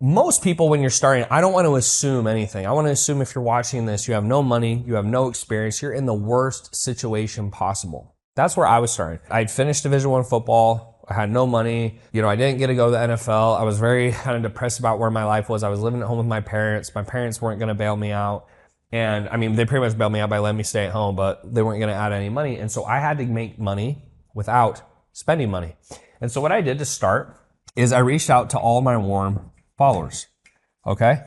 most people when you're starting, I don't want to assume anything. I want to assume if you're watching this, you have no money, you have no experience, you're in the worst situation possible. That's where I was starting. I'd finished Division I football. I had no money. You know, I didn't get to go to the NFL. I was very kind of depressed about where my life was. I was living at home with my parents. My parents weren't going to bail me out. And I mean, they pretty much bailed me out by letting me stay at home, but they weren't going to add any money. And so I had to make money without spending money. And so what I did to start is I reached out to all my warm followers. Okay.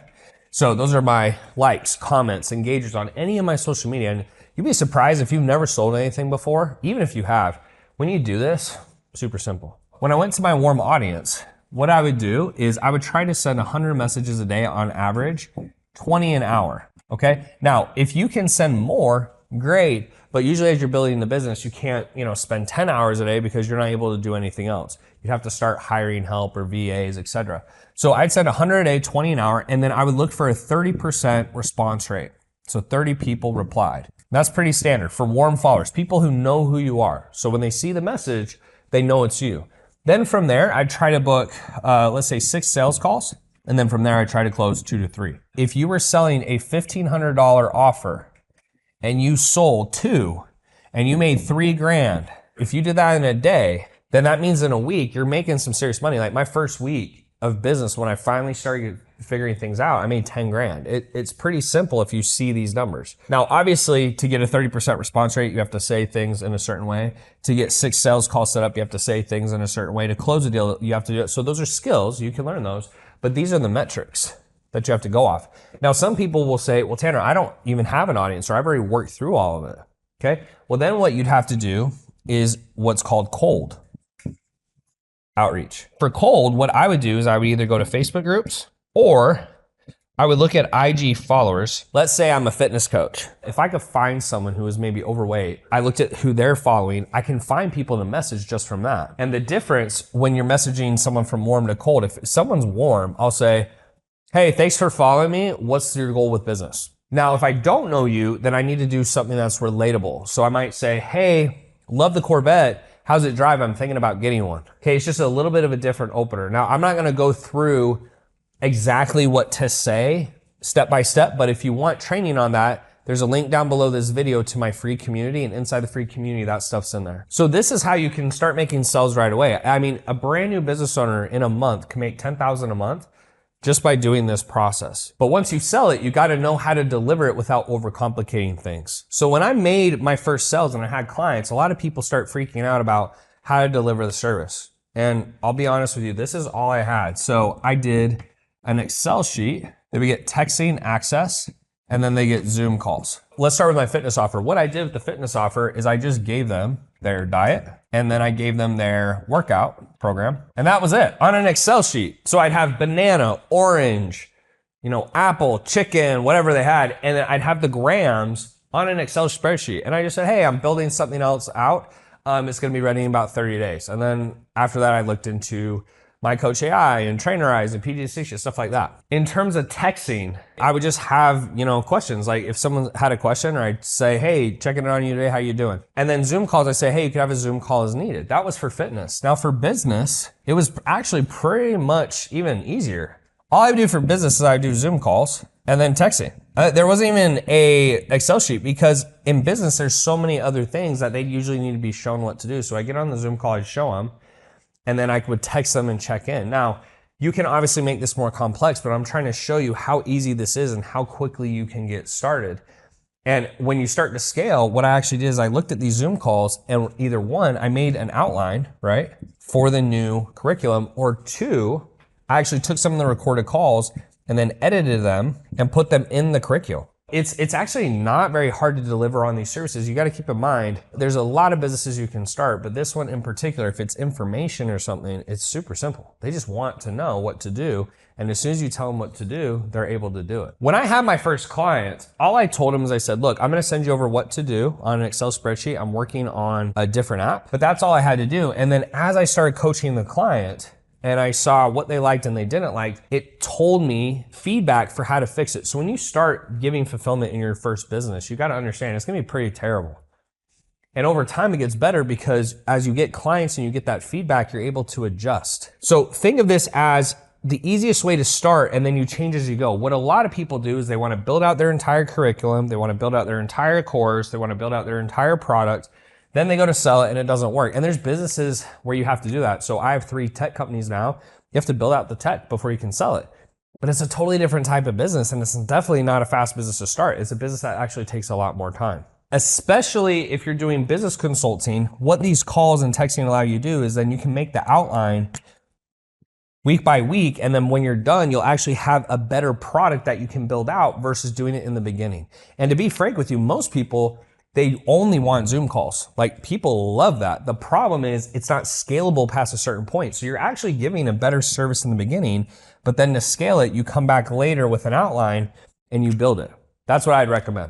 So those are my likes, comments, engagers on any of my social media. And you'd be surprised if you've never sold anything before, even if you have. When you do this, super simple. When I went to my warm audience, what I would do is I would try to send 100 messages a day on average, 20 an hour. Okay. Now, if you can send more, great. But usually as you're building the business, you can't, spend 10 hours a day because you're not able to do anything else. You'd have to start hiring help or VAs, etc. So I'd send 100 a day, 20 an hour, and then I would look for a 30% response rate. So 30 people replied. That's pretty standard for warm followers, people who know who you are. So when they see the message, they know it's you. Then from there, I'd try to book, let's say 6 sales calls. And then from there, I try to close 2 to 3. If you were selling a $1,500 offer and you sold 2 and you made $3,000, if you did that in a day, then that means in a week, you're making some serious money. Like my first week of business, when I finally started figuring things out, I made 10 grand. It's pretty simple if you see these numbers. Now, obviously, to get a 30% response rate, you have to say things in a certain way. To get 6 sales calls set up, you have to say things in a certain way. To close a deal, you have to do it. So those are skills. You can learn those. But these are the metrics that you have to go off. Now, some people will say, well, Tanner, I don't even have an audience, or I've already worked through all of it. Okay. Well, then what you'd have to do is what's called cold outreach. For cold, what I would do is I would either go to Facebook groups or I would look at IG followers. Let's say I'm a fitness coach. If I could find someone who is maybe overweight, I looked at who they're following. I can find people to message just from that. And the difference when you're messaging someone from warm to cold, if someone's warm, I'll say, hey, thanks for following me. What's your goal with business? Now, if I don't know you, then I need to do something that's relatable. So I might say, hey, love the Corvette. How's it drive? I'm thinking about getting one. Okay, it's just a little bit of a different opener. Now, I'm not gonna go through exactly what to say step by step, but if you want training on that, there's a link down below this video to my free community, and inside the free community, that stuff's in there. So this is how you can start making sales right away. I mean, a brand new business owner in a month can make $10,000 a month just by doing this process. But once you sell it, you gotta know how to deliver it without overcomplicating things. So when I made my first sales and I had clients, a lot of people start freaking out about how to deliver the service. And I'll be honest with you, this is all I had. So I did an Excel sheet. They would get texting access, and then they get Zoom calls. Let's start with my fitness offer. What I did with the fitness offer is I just gave them their diet, and then I gave them their workout program, and that was it on an Excel sheet. So I'd have banana, orange, apple, chicken, whatever they had, and then I'd have the grams on an Excel spreadsheet. And I just said, hey, I'm building something else out. It's gonna be ready in about 30 days. And then after that, I looked into My Coach AI and Trainerize and PG60, stuff like that. In terms of texting, I would just have, questions. Like if someone had a question, or I'd say, hey, checking in on you today, how you doing? And then Zoom calls, I say, hey, you could have a Zoom call as needed. That was for fitness. Now for business, it was actually pretty much even easier. All I would do for business is I would do Zoom calls and then texting. There wasn't even a Excel sheet, because in business, there's so many other things that they usually need to be shown what to do. So I get on the Zoom call, I show them, and then I would text them and check in. Now, you can obviously make this more complex, but I'm trying to show you how easy this is and how quickly you can get started. And when you start to scale, what I actually did is I looked at these Zoom calls, and either one, I made an outline, right, for the new curriculum, or 2, I actually took some of the recorded calls and then edited them and put them in the curriculum. It's actually not very hard to deliver on these services. You got to keep in mind, there's a lot of businesses you can start, but this one in particular, if it's information or something, it's super simple. They just want to know what to do. And as soon as you tell them what to do, they're able to do it. When I had my first client, all I told them is I said, look, I'm going to send you over what to do on an Excel spreadsheet. I'm working on a different app, but that's all I had to do. And then as I started coaching the client, and I saw what they liked and they didn't like, it told me feedback for how to fix it. So when you start giving fulfillment in your first business, you got to understand it's going to be pretty terrible. And over time, it gets better because as you get clients and you get that feedback, you're able to adjust. So think of this as the easiest way to start, and then you change as you go. What a lot of people do is they want to build out their entire curriculum, they want to build out their entire course, they want to build out their entire product, then they go to sell it and it doesn't work. And there's businesses where you have to do that. So I have 3 tech companies now. You have to build out the tech before you can sell it. But it's a totally different type of business, and it's definitely not a fast business to start. It's a business that actually takes a lot more time. Especially if you're doing business consulting, what these calls and texting allow you to do is then you can make the outline week by week, and then when you're done, you'll actually have a better product that you can build out versus doing it in the beginning. And to be frank with you, most people, they only want Zoom calls. Like, people love that. The problem is it's not scalable past a certain point. So you're actually giving a better service in the beginning, but then to scale it, you come back later with an outline and you build it. That's what I'd recommend.